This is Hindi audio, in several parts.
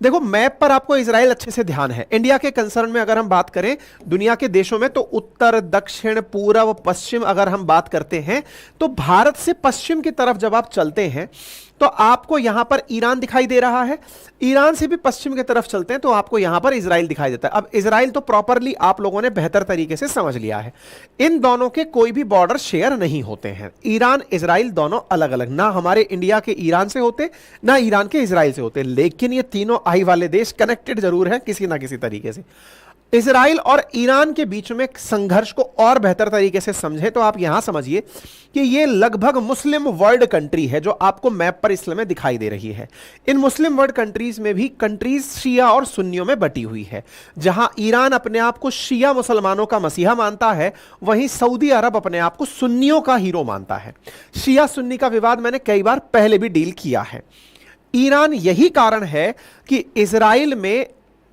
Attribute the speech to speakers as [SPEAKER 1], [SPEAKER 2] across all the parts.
[SPEAKER 1] देखो, मैप पर आपको इजराइल अच्छे से ध्यान है। इंडिया के कंसर्न में अगर हम बात करें दुनिया के देशों में, तो उत्तर, दक्षिण, पूर्व, पश्चिम अगर हम बात करते हैं, तो भारत से पश्चिम की तरफ जब आप चलते हैं तो आपको यहां पर ईरान दिखाई दे रहा है। ईरान से भी पश्चिम की तरफ चलते हैं तो आपको यहां पर इजराइल दिखाई देता है। अब इजराइल तो प्रॉपरली आप लोगों ने बेहतर तरीके से समझ लिया है, इन दोनों के कोई भी बॉर्डर शेयर नहीं होते हैं। ईरान इजराइल दोनों अलग अलग, ना हमारे इंडिया के ईरान से होते, ना ईरान के इजराइल से होते, लेकिन ये तीनों आई वाले देश कनेक्टेड जरूर है किसी ना किसी तरीके से। इजराइल और ईरान के बीच में संघर्ष को और बेहतर तरीके से समझे तो आप यहां समझिए कि ये लगभग मुस्लिम वर्ल्ड कंट्री है जो आपको मैप पर इस समय दिखाई दे रही है। इन मुस्लिम वर्ल्ड कंट्रीज में भी कंट्रीज शिया और सुन्नियों में बटी हुई है। जहां ईरान अपने आप को शिया मुसलमानों का मसीहा मानता है, वहीं सऊदी अरब अपने आप को सुन्नियों का हीरो मानता है। शिया सुन्नी का विवाद मैंने कई बार पहले भी डील किया है। ईरान, यही कारण है कि इजराइल में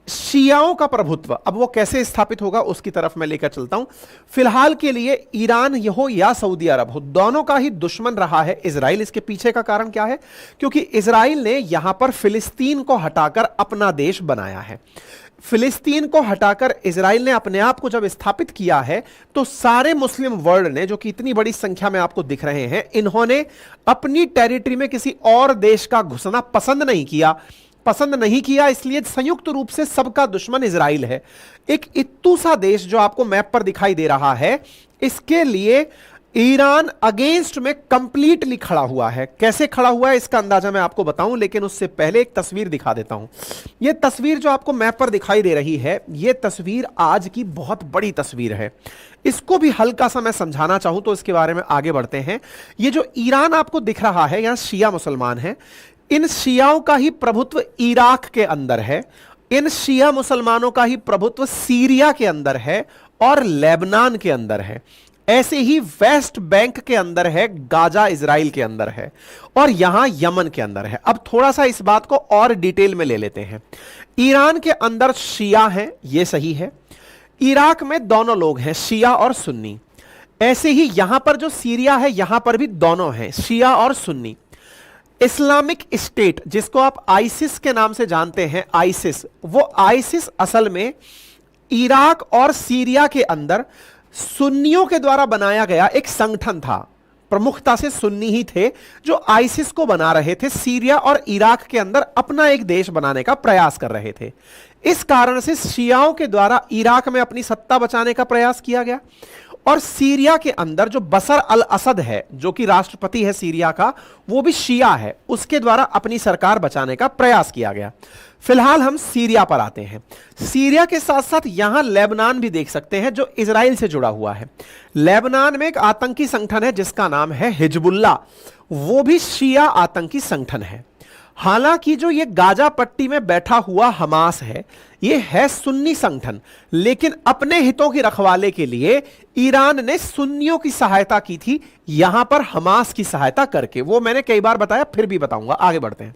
[SPEAKER 1] शियाओं का प्रभुत्व अब वो कैसे स्थापित होगा उसकी तरफ मैं लेकर चलता हूं। फिलहाल के लिए ईरान हो या सऊदी अरब हो, दोनों का ही दुश्मन रहा है इजराइल। इसके पीछे का कारण क्या है? क्योंकि इजराइल ने यहां पर फिलिस्तीन को हटाकर अपना देश बनाया है। फिलिस्तीन को हटाकर इजराइल ने अपने आप को जब स्थापित किया है तो सारे मुस्लिम वर्ल्ड ने, जो कि इतनी बड़ी संख्या में आपको दिख रहे हैं, इन्होंने अपनी टेरिटरी में किसी और देश का घुसना पसंद नहीं किया। इसलिए संयुक्त रूप से सबका दुश्मन इजराइल है। एक इत्तू सा देश जो आपको मैप पर दिखाई दे रहा है, इसके लिए ईरान अगेंस्ट में कंप्लीटली खड़ा हुआ है। कैसे खड़ा हुआ है इसका अंदाजा मैं आपको बताऊं, लेकिन उससे पहले एक तस्वीर दिखा देता हूं। यह तस्वीर जो आपको मैप पर दिखाई दे रही है, यह तस्वीर आज की बहुत बड़ी तस्वीर है। इसको भी हल्का सा मैं समझाना चाहूं तो इसके बारे में आगे बढ़ते हैं। यह जो ईरान आपको दिख रहा है, यहां शिया मुसलमान है। इन शियाओं का ही प्रभुत्व इराक के अंदर है। इन शिया मुसलमानों का ही प्रभुत्व सीरिया के अंदर है और लेबनान के अंदर है। ऐसे ही वेस्ट बैंक के अंदर है, गाजा इजराइल के अंदर है, और यहां यमन के अंदर है। अब थोड़ा सा इस बात को और डिटेल में ले लेते हैं। ईरान के अंदर शिया हैं, यह सही है। इराक में दोनों लोग हैं, शिया और सुन्नी। ऐसे ही यहां पर जो सीरिया है, यहां पर भी दोनों हैं, शिया और सुन्नी। इस्लामिक स्टेट, जिसको आप आइसिस के नाम से जानते हैं, आइसिस, वो आइसिस असल में इराक और सीरिया के अंदर सुन्नियों के द्वारा बनाया गया एक संगठन था। प्रमुखता से सुन्नी ही थे जो आइसिस को बना रहे थे, सीरिया और इराक के अंदर अपना एक देश बनाने का प्रयास कर रहे थे। इस कारण से शियाओं के द्वारा इराक में अपनी सत्ता बचाने का प्रयास किया गया, और सीरिया के अंदर जो बशर अल असद है, जो कि राष्ट्रपति है सीरिया का, वो भी शिया है, उसके द्वारा अपनी सरकार बचाने का प्रयास किया गया। फिलहाल हम सीरिया पर आते हैं। सीरिया के साथ साथ यहां लेबनान भी देख सकते हैं जो इजराइल से जुड़ा हुआ है। लेबनान में एक आतंकी संगठन है जिसका नाम है हिजबुल्ला, वो भी शिया आतंकी संगठन है। हालांकि जो ये गाजा पट्टी में बैठा हुआ हमास है, ये है सुन्नी संगठन, लेकिन अपने हितों की रखवाले के लिए ईरान ने सुन्नियों की सहायता की थी, यहां पर हमास की सहायता करके। वो मैंने कई बार बताया, फिर भी बताऊंगा। आगे बढ़ते हैं।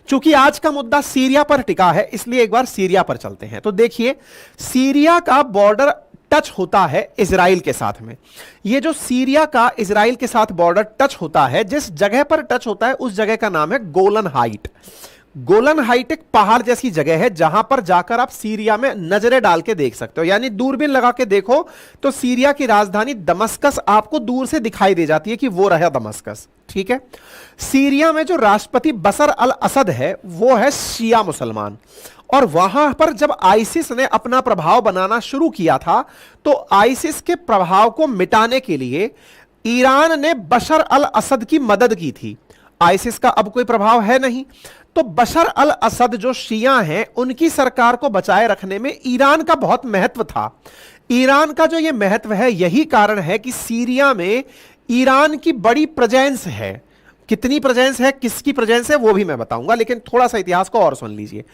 [SPEAKER 1] चूंकि आज का मुद्दा सीरिया पर टिका है, इसलिए एक बार सीरिया पर चलते हैं। तो देखिए, सीरिया का बॉर्डर टच होता है इजराइल के साथ में। ये जो सीरिया का इजराइल के साथ बॉर्डर टच होता है, जिस जगह पर टच होता है उस जगह का नाम है गोलन हाइट। गोलन हाइट एक पहाड़ जैसी जगह है जहां पर जाकर आप सीरिया में नजरें डाल के देख सकते हो, यानी दूरबीन लगा के देखो तो सीरिया की राजधानी दमस्कस आपको दूर से दिखाई दे जाती है कि वो रहा दमस्कस। ठीक है। सीरिया में जो राष्ट्रपति बशर अल असद है, वो है शिया मुसलमान, और वहां पर जब आइसिस ने अपना प्रभाव बनाना शुरू किया था, तो आइसिस के प्रभाव को मिटाने के लिए ईरान ने बशर अल असद की मदद की थी। आइसिस का अब कोई प्रभाव है नहीं, तो बशर अल असद जो शिया हैं, उनकी सरकार को बचाए रखने में ईरान का बहुत महत्व था। ईरान का जो यह महत्व है, यही कारण है कि सीरिया में ईरान की बड़ी प्रेजेंस है। कितनी प्रेजेंस है, किसकी प्रेजेंस है, वो भी मैं बताऊंगा, लेकिन थोड़ा सा इतिहास को और सुन लीजिए।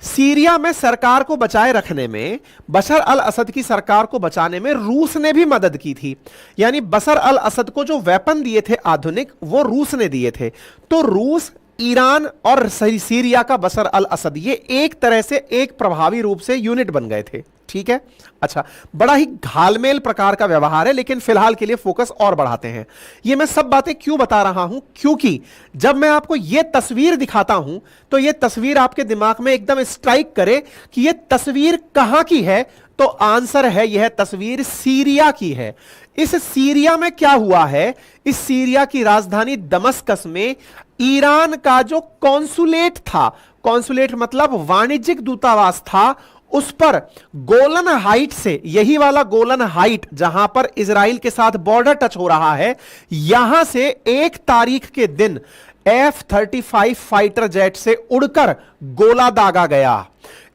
[SPEAKER 1] सीरिया में सरकार को बचाए रखने में, बशर अल असद की सरकार को बचाने में रूस ने भी मदद की थी। यानी बशर अल असद को जो वेपन दिए थे आधुनिक, वो रूस ने दिए थे। तो रूस ईरान और सीरिया का बशर अल असद, ये एक तरह से एक प्रभावी रूप से यूनिट बन गए थे। ठीक है, अच्छा, बड़ा ही घालमेल प्रकार का व्यवहार है, लेकिन फिलहाल के लिए फोकस और बढ़ाते हैं। ये मैं सब बातें क्यों बता रहा हूं, क्योंकि जब मैं आपको यह तस्वीर दिखाता हूं तो यह तस्वीर आपके दिमाग में एकदम स्ट्राइक करे कि यह तस्वीर कहां की है, तो आंसर है यह तस्वीर सीरिया की है। इस सीरिया में क्या हुआ है, इस सीरिया की राजधानी दमस्कस में ईरान का जो कॉन्सुलेट था, कॉन्सुलेट मतलब वाणिज्यिक दूतावास था, उस पर गोलन हाइट से, यही वाला गोलन हाइट जहां पर इजराइल के साथ बॉर्डर टच हो रहा है, यहां से 1 तारीख के दिन F-35 फाइटर जेट से उड़कर गोला दागा गया।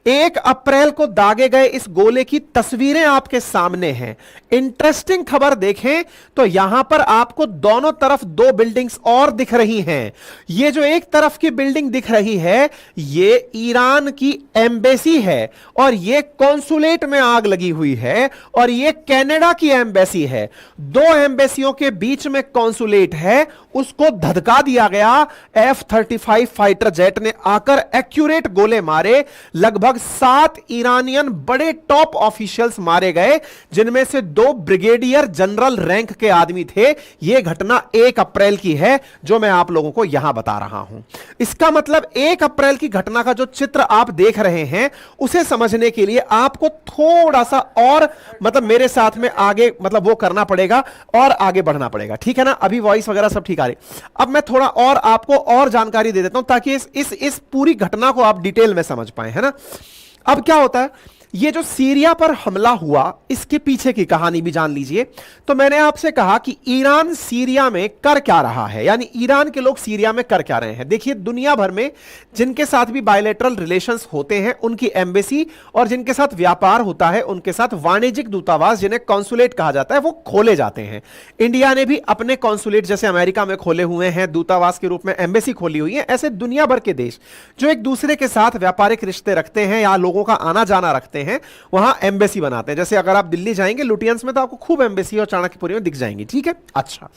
[SPEAKER 1] 1 अप्रैल को दागे गए इस गोले की तस्वीरें आपके सामने हैं। इंटरेस्टिंग खबर देखें तो यहां पर आपको दोनों तरफ 2 बिल्डिंग्स और दिख रही हैं। ये जो एक तरफ की बिल्डिंग दिख रही है, ये ईरान की एम्बेसी है, और ये कॉन्सुलेट में आग लगी हुई है, और ये कनाडा की एम्बेसी है। 2 एम्बेसियों के बीच में कॉन्सुलेट है, उसको धधका दिया गया। F-35 फाइटर जेट ने आकर एक्यूरेट गोले मारे, लगभग 7 ईरानियन बड़े टॉप ऑफिशियल्स मारे गए, जिनमें से 2 ब्रिगेडियर जनरल रैंक के आदमी थे। यह घटना 1 अप्रैल की है, जो मैं आप लोगों को यहां बता रहा हूं। इसका मतलब 1 अप्रैल की घटना का जो चित्र आप देख रहे हैं, उसे समझने के लिए आपको थोड़ा सा और मतलब मेरे साथ में आगे मतलब वो करना पड़ेगा और आगे बढ़ना पड़ेगा। ठीक है ना, अभी वॉइस वगैरह सब ठीक आ रही। अब मैं थोड़ा और आपको और जानकारी दे देता हूं ताकि इस पूरी घटना को आप डिटेल में समझ पाए, है ना। अब क्या होता है, ये जो सीरिया पर हमला हुआ, इसके पीछे की कहानी भी जान लीजिए। तो मैंने आपसे कहा कि ईरान सीरिया में कर क्या रहा है, यानी ईरान के लोग सीरिया में कर क्या रहे हैं। देखिए, दुनिया भर में जिनके साथ भी बायलैटरल रिलेशंस होते हैं, उनकी एम्बेसी, और जिनके साथ व्यापार होता है, उनके साथ वाणिज्यिक दूतावास, जिन्हें कॉन्सुलेट कहा जाता है, वो खोले जाते हैं। इंडिया ने भी अपने कॉन्सुलेट जैसे अमेरिका में खोले हुए हैं, दूतावास के रूप में एम्बेसी खोली हुई है। ऐसे दुनिया भर के देश जो एक दूसरे के साथ व्यापारिक रिश्ते रखते हैं या लोगों का आना जाना रखते हैं, वहां एम्बेसी बनाते हैं। जैसे अगर आप दिल्ली जाएंगे लुटियंस में, तो आपको खूब एम्बेसी और चाणक्यपुरी में दिख जाएंगी। ठीक है, अच्छा,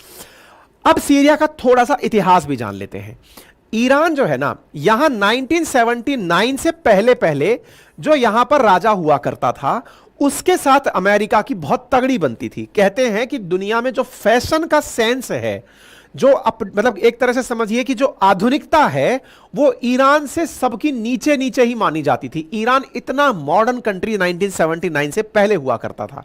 [SPEAKER 1] अब सीरिया का थोड़ा सा इतिहास भी जान लेते हैं। ईरान जो है ना, यहां 1979 से पहले पहले जो यहां पर राजा हुआ करता था, उसके साथ अमेरिका की बहुत तगड़ी बनती थी। कहते हैं कि दुनिया में जो फैशन का सेंस है, जो मतलब एक तरह से समझिए कि जो आधुनिकता है, वो ईरान से सबकी नीचे नीचे ही मानी जाती थी। ईरान इतना मॉडर्न कंट्री 1979 से पहले हुआ करता था।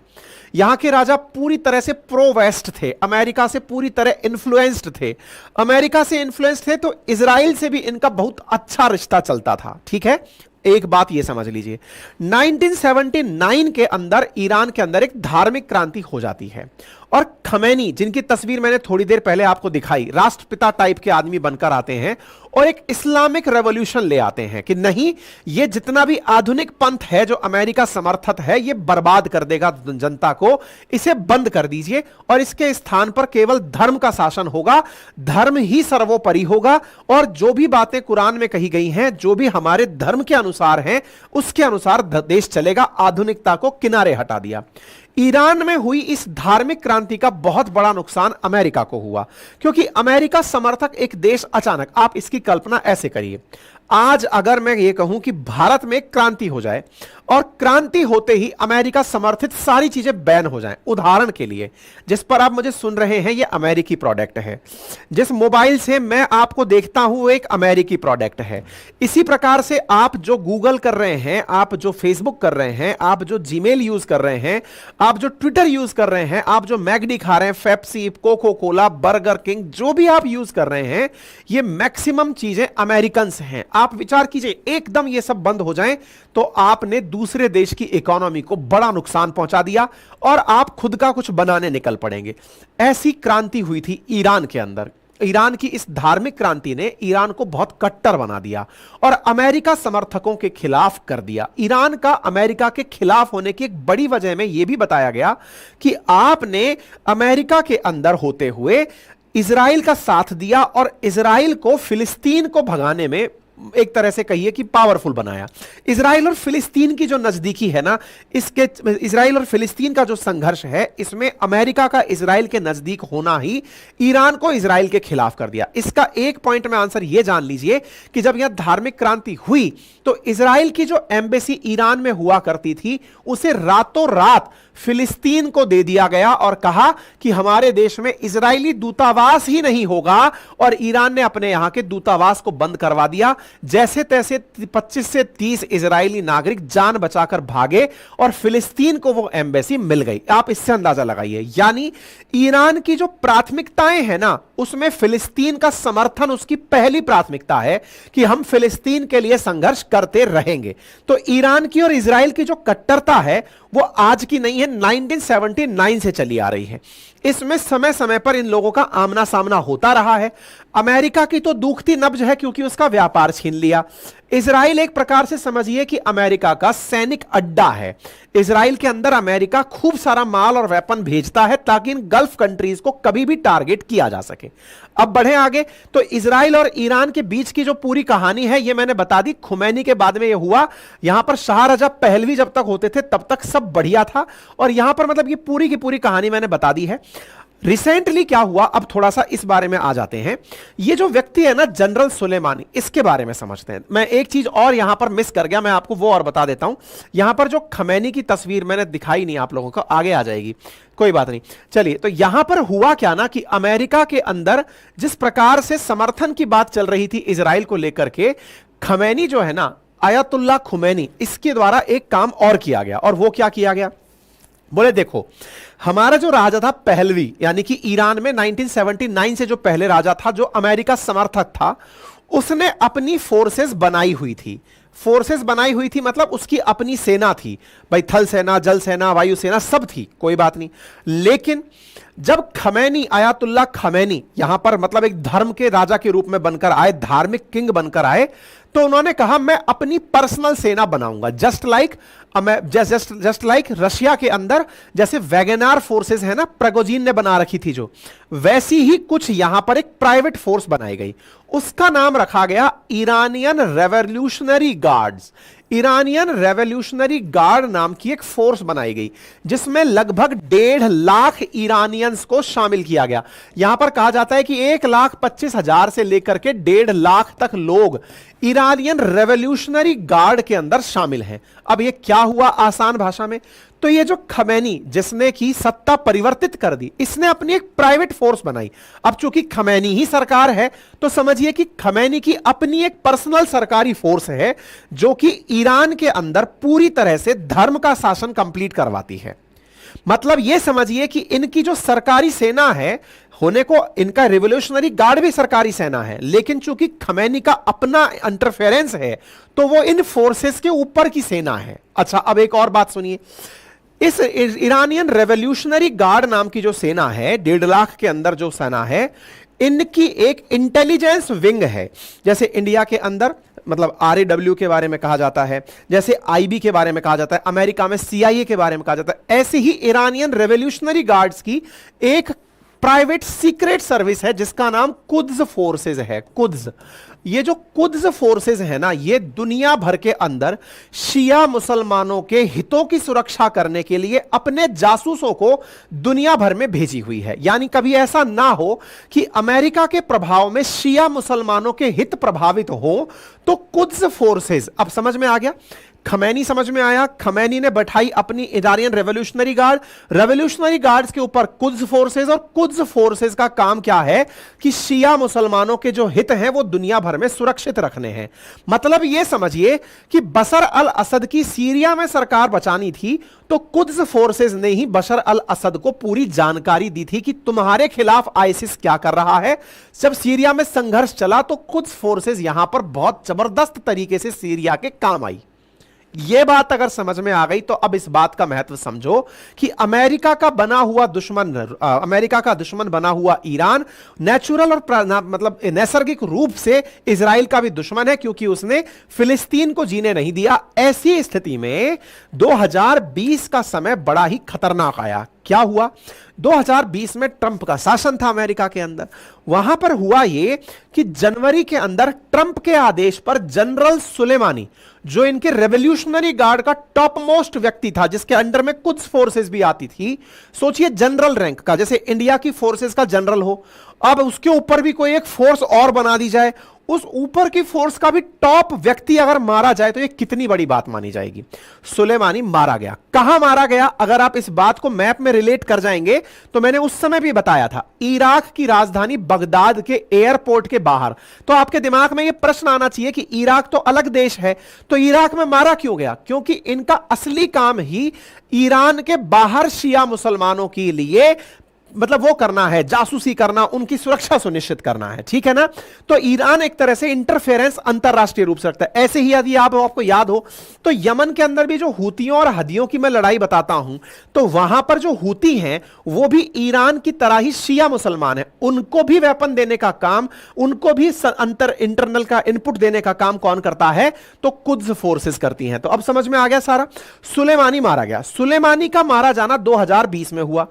[SPEAKER 1] यहां के राजा पूरी तरह से प्रो वेस्ट थे, अमेरिका से पूरी तरह इन्फ्लुएंस्ड थे। अमेरिका से इन्फ्लुएंस्ड थे तो इजराइल से भी इनका बहुत अच्छा रिश्ता चलता था। ठीक है, एक बात यह समझ लीजिए, 1979 के अंदर ईरान के अंदर एक धार्मिक क्रांति हो जाती है, और खमैनी, जिनकी तस्वीर मैंने थोड़ी देर पहले आपको दिखाई, राष्ट्रपिता टाइप के आदमी बनकर आते हैं और एक इस्लामिक रेवोल्यूशन ले आते हैं कि नहीं, ये जितना भी आधुनिक पंथ है जो अमेरिका समर्थित है, ये बर्बाद कर देगा जनता को, इसे बंद कर दीजिए और इसके स्थान पर केवल धर्म का शासन होगा, धर्म ही सर्वोपरि होगा, और जो भी बातें कुरान में कही गई हैं, जो भी हमारे धर्म के अनुसार हैं, उसके अनुसार देश चलेगा। आधुनिकता को किनारे हटा दिया। ईरान में हुई इस धार्मिक क्रांति का बहुत बड़ा नुकसान अमेरिका को हुआ, क्योंकि अमेरिका समर्थक एक देश अचानक, आप इसकी कल्पना ऐसे करिए, आज अगर मैं ये कहूं कि भारत में क्रांति हो जाए और क्रांति होते ही अमेरिका समर्थित सारी चीजें बैन हो जाएं। उदाहरण के लिए, जिस पर आप मुझे सुन रहे हैं, ये अमेरिकी प्रोडक्ट है। जिस मोबाइल से मैं आपको देखता हूं, वो एक अमेरिकी प्रोडक्ट है। इसी प्रकार से आप जो गूगल कर रहे हैं, आप जो फेसबुक कर रहे हैं, आप जो जीमेल यूज कर रहे हैं, आप जो ट्विटर यूज कर रहे हैं, आप जो मैगडी खा रहे हैं, Pepsi, Coca Cola, Burger King, जो भी आप यूज कर रहे हैं, ये मैक्सिमम चीजें अमेरिकन हैं। आप विचार कीजिए, एकदम ये सब बंद हो जाएं तो आपने दूसरे देश की इकोनॉमी को बड़ा नुकसान पहुंचा दिया और आप खुद का कुछ बनाने निकल पड़ेंगे। ऐसी क्रांति हुई थी ईरान के अंदर। ईरान की इस धार्मिक क्रांति ने ईरान को बहुत कट्टर बना दिया और अमेरिका समर्थकों के खिलाफ कर दिया। ईरान का अमेरिका के खिलाफ होने की एक बड़ी वजह में यह भी बताया गया कि आपने अमेरिका के अंदर होते हुए इजराइल का साथ दिया और इजराइल को फिलिस्तीन को भगाने में एक तरह से कहिए कि पावरफुल बनाया। इजराइल और फिलिस्तीन की जो नजदीकी है ना, इसके इजराइल और फिलिस्तीन का जो संघर्ष है, इसमें अमेरिका का इजराइल के नजदीक होना ही ईरान को इजराइल के खिलाफ कर दिया। इसका एक पॉइंट में आंसर यह जान लीजिए कि जब यह धार्मिक क्रांति हुई तो इजराइल की जो एम्बेसी ईरान में हुआ करती थी उसे रातों रात फिलिस्तीन को दे दिया गया और कहा कि हमारे देश में इजरायली दूतावास ही नहीं होगा, और ईरान ने अपने यहां के दूतावास को बंद करवा दिया। जैसे तैसे 25 से 30 इजरायली नागरिक जान बचाकर भागे और फिलिस्तीन को वो एम्बेसी मिल गई। आप इससे अंदाजा लगाइए, यानी ईरान की जो प्राथमिकताएं हैं ना, उसमें फिलिस्तीन का समर्थन उसकी पहली प्राथमिकता है कि हम फिलिस्तीन के लिए संघर्ष करते रहेंगे। तो ईरान की और इजराइल की जो कट्टरता है वो आज की नहीं है, 1979 से चली आ रही है। इसमें समय समय पर इन लोगों का आमना सामना होता रहा है। अमेरिका की तो दुखती नब्ज है क्योंकि उसका व्यापार छीन लिया। इजराइल एक प्रकार से समझिए कि अमेरिका का सैनिक अड्डा है। इजराइल के अंदर अमेरिका खूब सारा माल और वेपन भेजता है ताकि इन गल्फ कंट्रीज को कभी भी टारगेट किया जा सके। अब बढ़े आगे, तो इजराइल और ईरान के बीच की जो पूरी कहानी है ये मैंने बता दी। खुमैनी के बाद में ये हुआ। यहां पर शाह रजा पहलवी जब तक होते थे तब तक सब बढ़िया था, और यहां पर मतलब ये पूरी की पूरी कहानी मैंने बता दी है। रिसेंटली क्या हुआ, अब थोड़ा सा इस बारे में आ जाते हैं। ये जो व्यक्ति है ना जनरल सुलेमानी, इसके बारे में समझते हैं। मैं एक चीज और यहां पर मिस कर गया, मैं आपको वो और बता देता हूं। यहां पर जो खमैनी की तस्वीर मैंने दिखाई नहीं आप लोगों को, आगे आ जाएगी, कोई बात नहीं। चलिए, तो यहां पर हुआ क्या ना कि अमेरिका के अंदर जिस प्रकार से समर्थन की बात चल रही थी इजराइल को लेकर के, खमैनी जो है ना, आयतुल्लाह खुमैनी, इसके द्वारा एक काम और किया गया। और वो क्या किया गया, बोले देखो, हमारा जो राजा था पहलवी, यानी कि ईरान में 1979 से जो पहले राजा था, जो अमेरिका समर्थक था, उसने अपनी फोर्सेस बनाई हुई थी। फोर्सेस बनाई हुई थी मतलब उसकी अपनी सेना थी भाई, थल सेना, जल सेना, वायु सेना सब थी, कोई बात नहीं। लेकिन जब खमैनी, आयतुल्लाह खमैनी यहां पर मतलब एक धर्म के राजा के रूप में बनकर आए, धार्मिक किंग बनकर आए, तो उन्होंने कहा मैं अपनी पर्सनल सेना बनाऊंगा। जस्ट लाइक रशिया के अंदर जैसे वैगनार फोर्सेस है ना, प्रेगोजिन ने बना रखी थी जो, वैसी ही कुछ यहां पर एक प्राइवेट फोर्स बनाई गई। उसका नाम रखा गया Iranian revolutionary guards. Iranian revolutionary guard नाम की एक फोर्स बनाई गई जिसमें लगभग 1.5 लाख ईरानियंस को शामिल किया गया। यहां पर कहा जाता है कि 1,25,000 से लेकर के 1.5 लाख तक लोग ईरानियन रेवोल्यूशनरी गार्ड के अंदर शामिल हैं। अब ये क्या हुआ आसान भाषा में, तो ये जो खमैनी जिसने की सत्ता परिवर्तित कर दी, इसने अपनी एक प्राइवेट फोर्स बनाई। अब चूंकि खमैनी ही सरकार है तो समझिए कि खमैनी की अपनी एक पर्सनल सरकारी फोर्स है जो कि ईरान के अंदर पूरी तरह से धर्म का शासन कंप्लीट करवाती है। मतलब यह समझिए कि इनकी जो सरकारी सेना है, होने को इनका रिवोल्यूशनरी गार्ड भी सरकारी सेना है, लेकिन चूंकि खमैनी का अपना इंटरफेरेंस है तो वो इन फोर्सेस के ऊपर की सेना है। अच्छा, अब एक और बात सुनिए, इस ईरानियन रेवोल्यूशनरी गार्ड नाम की जो सेना है, 1.5 लाख के अंदर जो सेना है, इनकी एक इंटेलिजेंस विंग है। जैसे इंडिया के अंदर मतलब RAW के बारे में कहा जाता है, जैसे IB के बारे में कहा जाता है, अमेरिका में CIA के बारे में कहा जाता है, ऐसे ही ईरानियन रेवोल्यूशनरी गार्ड्स की एक प्राइवेट सीक्रेट सर्विस है जिसका नाम कुद्स फोर्सेज है। कुद्स, ये जो कुद्स फोर्सेज है ना, ये दुनिया भर के अंदर शिया मुसलमानों के हितों की सुरक्षा करने के लिए अपने जासूसों को दुनिया भर में भेजी हुई है। यानी कभी ऐसा ना हो कि अमेरिका के प्रभाव में शिया मुसलमानों के हित प्रभावित हो, तो कुद्स फोर्सेज, अब समझ में आ गया, खमैनी समझ में आया। खमैनी ने बैठाई अपनी Iranian revolutionary guard, revolutionary guards के ऊपर कुद्स फोर्सेज, और कुद्स फोर्सेज का काम क्या है कि शिया मुसलमानों के जो हित हैं वो दुनिया भर में सुरक्षित रखने हैं। मतलब यह समझिए कि बशर अल असद की सीरिया में सरकार बचानी थी तो कुद्स फोर्सेज ने ही बशर अल असद को पूरी जानकारी दी थी कि तुम्हारे खिलाफ आईसिस क्या कर रहा है। जब सीरिया में संघर्ष चला तो कुद्स फोर्सेज यहां पर बहुत जबरदस्त तरीके से सीरिया के काम आई। यह बात अगर समझ में आ गई तो अब इस बात का महत्व समझो कि अमेरिका का बना हुआ दुश्मन, अमेरिका का दुश्मन बना हुआ ईरान नेचुरल और मतलब नैसर्गिक रूप से इजराइल का भी दुश्मन है, क्योंकि उसने फिलिस्तीन को जीने नहीं दिया। ऐसी स्थिति में 2020 का समय बड़ा ही खतरनाक आया। क्या हुआ? 2020 में ट्रंप का शासन था अमेरिका के अंदर। वहां पर हुआ यह कि जनवरी के अंदर ट्रंप के आदेश पर जनरल सुलेमानी, जो इनके रेवोल्यूशनरी गार्ड का टॉप मोस्ट व्यक्ति था, जिसके अंडर में कुछ फोर्सेस भी आती थी, सोचिए जनरल रैंक का, जैसे इंडिया की फोर्सेस का जनरल हो, अब उसके ऊपर भी कोई एक फोर्स और बना दी जाए, उस ऊपर की फोर्स का भी टॉप व्यक्ति अगर मारा जाए तो यह कितनी बड़ी बात मानी जाएगी। सुलेमानी मारा गया। कहां मारा गया? अगर आप इस बात को मैप में रिलेट कर जाएंगे तो मैंने उस समय भी बताया था, इराक की राजधानी बगदाद के एयरपोर्ट के बाहर। तो आपके दिमाग में यह प्रश्न आना चाहिए कि इराक तो अलग देश है, तो इराक में मारा क्यों गया? क्योंकि इनका असली काम ही ईरान के बाहर शिया मुसलमानों के लिए मतलब वो करना है, जासूसी करना, उनकी सुरक्षा सुनिश्चित करना है, ठीक है ना। तो ईरान एक तरह से इंटरफेरेंस अंतरराष्ट्रीय रूप से रखता है। ऐसे ही यदि आपको याद हो तो यमन के अंदर भी जो हूतियों और हदियों की मैं लड़ाई बताता हूं, तो वहां पर जो हूती हैं वो भी ईरान की तरह ही शिया मुसलमान है। उनको भी वेपन देने का काम, उनको भी इंटरनल का इनपुट देने का काम कौन करता है? तो कुद्स फोर्सेस करती हैं। तो अब समझ में आ गया सारा। सुलेमानी मारा गया। सुलेमानी का मारा जाना 2020 में हुआ।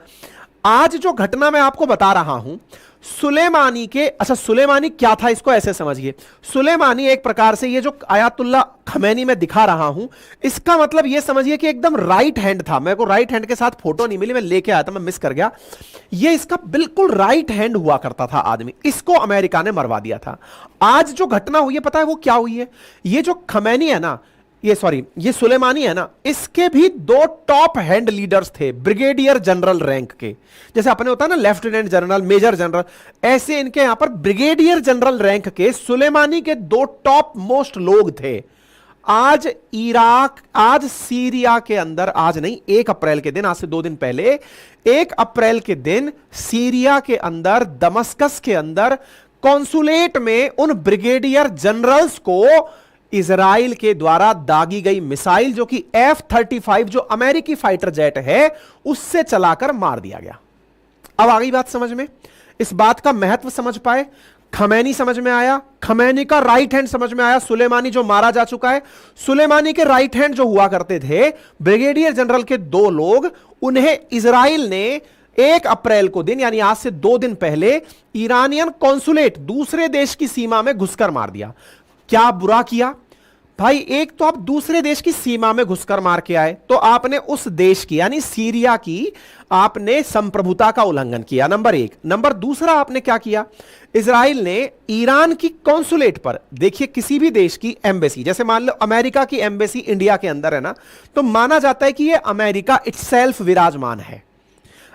[SPEAKER 1] आज जो घटना मैं आपको बता रहा हूं, सुलेमानी के, अच्छा सुलेमानी क्या था इसको ऐसे समझिए। सुलेमानी एक प्रकार से ये जो आयतुल्ला खमैनी में दिखा रहा हूं, इसका मतलब ये समझिए कि एकदम राइट हैंड था। मेरे को राइट हैंड के साथ फोटो नहीं मिली, मैं लेके आया था, मैं मिस कर गया। ये इसका बिल्कुल राइट हैंड हुआ करता था आदमी। इसको अमेरिका ने मरवा दिया था। आज जो घटना हुई है पता है वो क्या हुई है? ये जो खमैनी है ना, ये सुलेमानी है ना, इसके भी दो टॉप हैंड लीडर्स थे, ब्रिगेडियर जनरल रैंक के। जैसे अपने होता है ना लेफ्टिनेंट जनरल, मेजर जनरल, ऐसे इनके यहां पर ब्रिगेडियर जनरल रैंक के सुलेमानी के दो टॉप मोस्ट लोग थे। आज सीरिया के अंदर, आज नहीं, 1 अप्रैल के दिन, आज से 2 दिन पहले 1 अप्रैल के दिन सीरिया के अंदर, दमस्कस के अंदर कॉन्सुलेट में उन ब्रिगेडियर जनरल्स को इजराइल के द्वारा दागी गई मिसाइल, जो कि F-35 जो अमेरिकी फाइटर जेट है, उससे चलाकर मार दिया गया। अब आ गई बात समझ में? इस बात का महत्व समझ पाए? खमैनी समझ में आया, खमैनी का राइट हैंड समझ में आया, सुलेमानी जो मारा जा चुका है। सुलेमानी के राइट हैंड जो हुआ करते थे ब्रिगेडियर जनरल के 2 लोग, उन्हें इजराइल ने 1 अप्रैल को दिन, यानी आज से 2 दिन पहले, ईरानियन कॉन्सुलेट, दूसरे देश की सीमा में घुसकर मार दिया। क्या बुरा किया भाई? एक तो आप दूसरे देश की सीमा में घुसकर मार के आए, तो आपने उस देश की यानी सीरिया की आपने संप्रभुता का उल्लंघन किया, नंबर 1। नंबर दूसरा आपने क्या किया? इजराइल ने ईरान की कॉन्सुलेट पर, देखिए किसी भी देश की एम्बेसी, जैसे मान लो अमेरिका की एम्बेसी इंडिया के अंदर है ना, तो माना जाता है कि यह अमेरिका इटसेल्फ विराजमान है।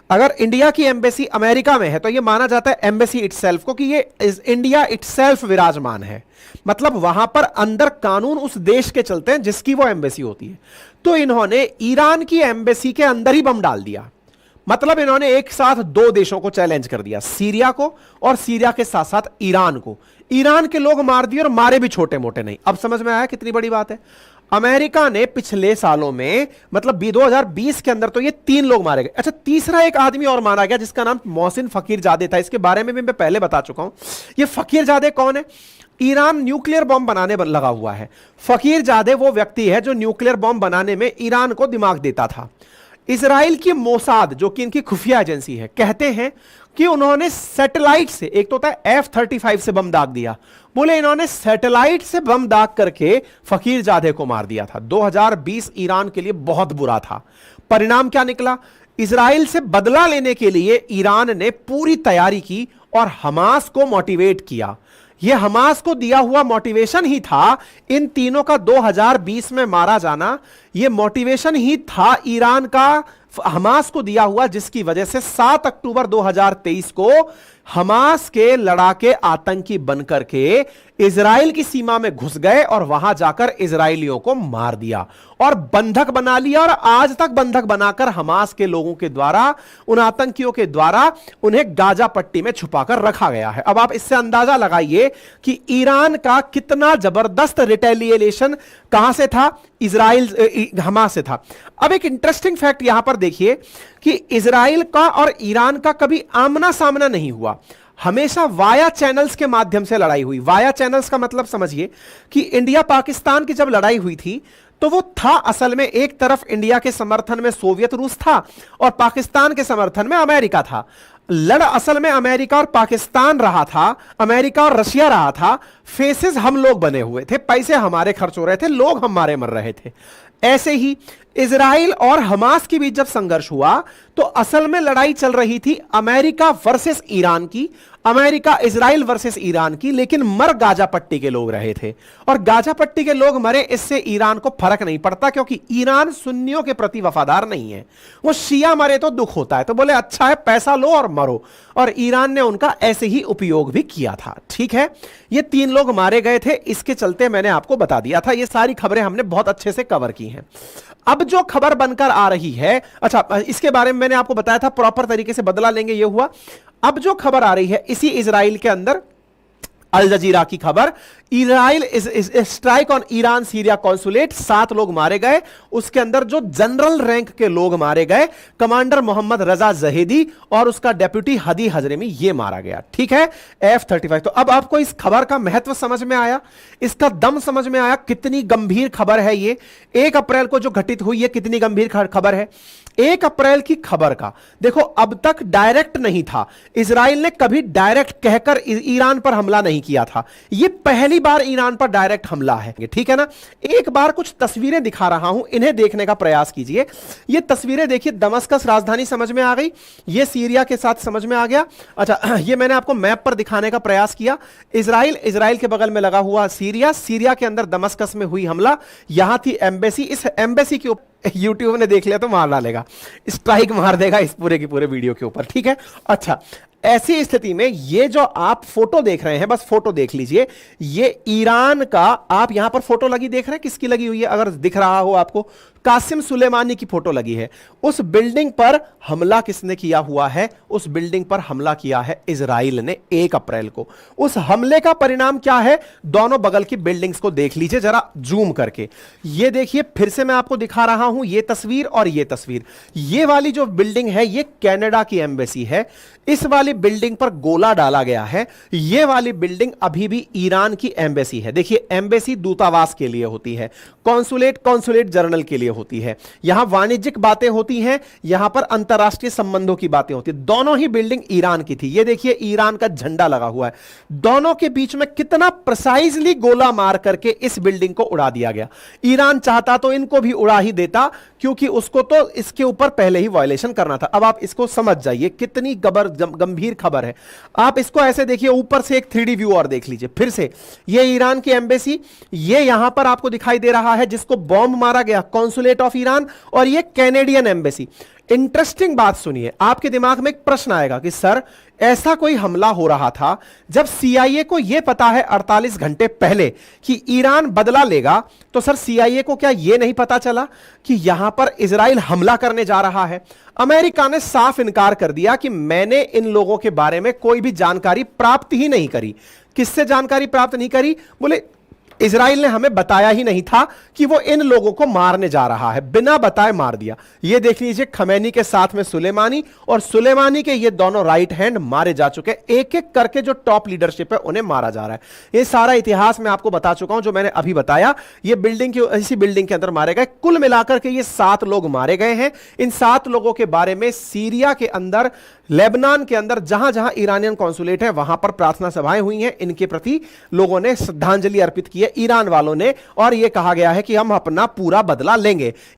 [SPEAKER 1] अगर इंडिया की एम्बेसी अमेरिका में है तो यह माना जाता है एम्बेसी इटसेल्फ को कि ये इंडिया इटसेल्फ विराजमान है, मतलब वहां पर अंदर कानून उस देश के चलते हैं जिसकी वो एम्बेसी होती है। तो इन्होंने ईरान की एम्बेसी के अंदर ही बम डाल दिया, मतलब इन्होंने एक साथ 2 देशों को चैलेंज कर दिया, सीरिया को और सीरिया के साथ साथ ईरान को। ईरान के लोग मार दिए और मारे भी छोटे मोटे नहीं। अब समझ में आया कितनी बड़ी बात है? अमेरिका ने पिछले सालों में, मतलब 2020 के अंदर तो ये 3 लोग मारे गए। अच्छा, तीसरा एक आदमी और मारा गया जिसका नाम मोहसिन फकीरजादे था। इसके बारे में भी मैं पहले बता चुका हूं। ये फकीरजादे कौन है? ईरान न्यूक्लियर बॉम्ब बनाने लगा हुआ है। फकीरजादे वो व्यक्ति है जो न्यूक्लियर बॉम्ब बनाने में ईरान को दिमाग देता था। इजराइल की मोसाद, जो कि इनकी खुफिया एजेंसी है, कहते हैं कि उन्होंने सैटेलाइट से, एक तो होता है F-35 से बम दाग दिया, बोले इन्होंने सैटेलाइट से बम दाग करके फकीरजादे को मार दिया था। 2020 ईरान के लिए बहुत बुरा था। परिणाम क्या निकला? इजराइल से बदला लेने के लिए ईरान ने पूरी तैयारी की और हमास को मोटिवेट किया। यह हमास को दिया हुआ मोटिवेशन ही था, इन तीनों का 2020 में मारा जाना, यह मोटिवेशन ही था ईरान का हमास को दिया हुआ, जिसकी वजह से 7 अक्टूबर 2023 को हमास के लड़ाके आतंकी बनकर के इजराइल की सीमा में घुस गए और वहां जाकर इजरायलियों को मार दिया और बंधक बना लिया। और आज तक बंधक बनाकर हमास के लोगों के द्वारा, उन आतंकियों के द्वारा उन्हें गाजा पट्टी में छुपाकर रखा गया है। अब आप इससे अंदाजा लगाइए कि ईरान का कितना जबरदस्त रिटेलिएशन कहां से था? इजराइल, हमास से था। अब एक इंटरेस्टिंग फैक्ट यहां पर देखिए कि इजराइल का और ईरान का कभी आमना सामना नहीं हुआ, हमेशा वाया चैनल्स के माध्यम से लड़ाई हुई। वाया चैनल्स का मतलब समझिए कि इंडिया पाकिस्तान की जब लड़ाई हुई थी तो वो था असल में एक तरफ इंडिया के समर्थन में सोवियत रूस था और पाकिस्तान के समर्थन में अमेरिका था। लड़ असल में अमेरिका और पाकिस्तान रहा था, अमेरिका और रशिया रहा था। फेसेस हम लोग बने हुए थे, पैसे हमारे खर्च हो रहे थे, लोग हमारे मर रहे थे। ऐसे ही इजराइल और हमास के बीच जब संघर्ष हुआ तो असल में लड़ाई चल रही थी अमेरिका वर्सेस ईरान की, अमेरिका इजराइल वर्सेस ईरान की, लेकिन मर गाजा पट्टी के लोग रहे थे। और गाजा पट्टी के लोग मरे, इससे ईरान को फर्क नहीं पड़ता क्योंकि ईरान सुन्नियों के प्रति वफादार नहीं है। वो शिया मरे तो दुख होता है, तो बोले अच्छा है पैसा लो और मरो, और ईरान ने उनका ऐसे ही उपयोग भी किया था। ठीक है, ये 3 लोग मारे गए थे, इसके चलते मैंने आपको बता दिया था। ये सारी खबरें हमने बहुत अच्छे से कवर की हैं। अब जो खबर बनकर आ रही है, अच्छा इसके बारे में मैंने आपको बताया था, प्रॉपर तरीके से बदला लेंगे, ये हुआ। अब जो खबर आ रही है इसी इजराइल के अंदर, अल जजीरा की खबर, Israel strike on Iran Syria consulate, 7 लोग मारे गए। उसके अंदर जो जनरल रैंक के लोग मारे गए, कमांडर मोहम्मद रजा जहेदी और उसका डेप्यूटी हदी हजरेमी, ये मारा गया। ठीक है, F-35। तो अब आपको इस खबर का महत्व समझ में आया, इसका दम समझ में आया, कितनी गंभीर खबर है ये। 1 अप्रैल को जो घटित हुई है, कितनी गंभीर खबर है। 1 अप्रैल की खबर का देखो, अब तक डायरेक्ट नहीं था, इजराइल ने कभी डायरेक्ट कहकर ईरान पर हमला नहीं किया था, यह पहली बार ईरान पर डायरेक्ट हमला है। ठीक है ना। एक बार कुछ तस्वीरें दिखा रहा हूं, इन्हें देखने का प्रयास कीजिए। ये तस्वीरें देखिए, दमस्कस राजधानी समझ में आ गई, ये सीरिया के साथ समझ में आ गया। अच्छा, ये मैंने आपको मैप पर दिखाने का प्रयास किया। इजराइल के बगल में लगा हुआ सीरिया के अंदर दमस्कस में हुई हमला, यहां थी एम्बेसी, इस एम्बेसी के ऊपर यूट्यूब ने देख लिया तो मार डालेगा, स्ट्राइक मार देगा इस पूरे की पूरे वीडियो के ऊपर। ठीक है, अच्छा ऐसी स्थिति में ये जो आप फोटो देख रहे हैं, बस फोटो देख लीजिए, ये ईरान का, आप यहां पर फोटो लगी देख रहे हैं, किसकी लगी हुई है, अगर दिख रहा हो आपको, कासिम सुलेमानी की फोटो लगी है। उस बिल्डिंग पर हमला किसने किया हुआ है, उस बिल्डिंग पर हमला किया है इजराइल ने 1 अप्रैल को। उस हमले का परिणाम क्या है, दोनों बगल की बिल्डिंग्स को देख लीजिए जरा जूम करके। ये देखिए, फिर से मैं आपको दिखा रहा हूं, ये तस्वीर और ये तस्वीर। ये वाली जो बिल्डिंग है ये कनाडा की एम्बेसी है, इस वाली बिल्डिंग पर गोला डाला गया है। ये वाली बिल्डिंग अभी भी ईरान की एम्बेसी है। देखिए, एम्बेसी दूतावास के लिए होती है, कॉन्सुलेट जनरल के लिए होती है, यहां वाणिज्यिक बातें होती हैं, यहां पर अंतरराष्ट्रीय संबंधों की बातें होती हैं। दोनों ही बिल्डिंग ईरान की थी। ये देखिए, ईरान का झंडा लगा हुआ है, दोनों के बीच में कितना प्रिसाइजली गोला मार करके इस बिल्डिंग को उड़ा दिया गया। ईरान चाहता तो इनको भी उड़ा ही देता, क्योंकि उसको तो इसके ऊपर पहले ही वायलेशन करना था। अब आप इसको समझ जाइए, कितनी गंभीर खबर है। आप इसको ऐसे देखिए, ऊपर से एक 3D व्यू और देख लीजिए फिर से। ये ईरान की एम्बेसी, ये यहां पर आपको दिखाई दे रहा है जिसको बॉम्ब मारा गया, कॉन्सुलेट ऑफ ईरान, और ये कैनेडियन एम्बेसी। इंटरेस्टिंग बात सुनिए, आपके दिमाग में एक प्रश्न आएगा कि सर ऐसा कोई हमला हो रहा था जब CIA को यह पता है 48 घंटे पहले कि ईरान बदला लेगा, तो सर CIA को क्या यह नहीं पता चला कि यहां पर इजराइल हमला करने जा रहा है। अमेरिका ने साफ इनकार कर दिया कि मैंने इन लोगों के बारे में कोई भी जानकारी प्राप्त ही नहीं करी। किससे जानकारी प्राप्त नहीं करी, बोले इजराइल ने हमें बताया ही नहीं था कि वो इन लोगों को मारने जा रहा है, बिना बताए मार दिया। ये देख लीजिए, खमैनी के साथ में सुलेमानी, और सुलेमानी के ये दोनों राइट हैंड मारे जा चुके, एक एक करके जो टॉप लीडरशिप है उन्हें मारा जा रहा है। ये सारा इतिहास मैं आपको बता चुका हूं जो मैंने अभी बताया। ये बिल्डिंग की, इसी बिल्डिंग के अंदर मारे गए, कुल मिलाकर के ये 7 लोग मारे गए हैं। इन 7 लोगों के बारे में सीरिया के अंदर, लेबनान के अंदर, जहां जहां ईरानियन कॉन्सुलेट है वहां पर प्रार्थना सभाएं हुई हैं, इनके प्रति लोगों ने श्रद्धांजलि अर्पित की है ईरान वालों ने, और यह कहा गया है कि हम अपना पूरा बदला लेंगे।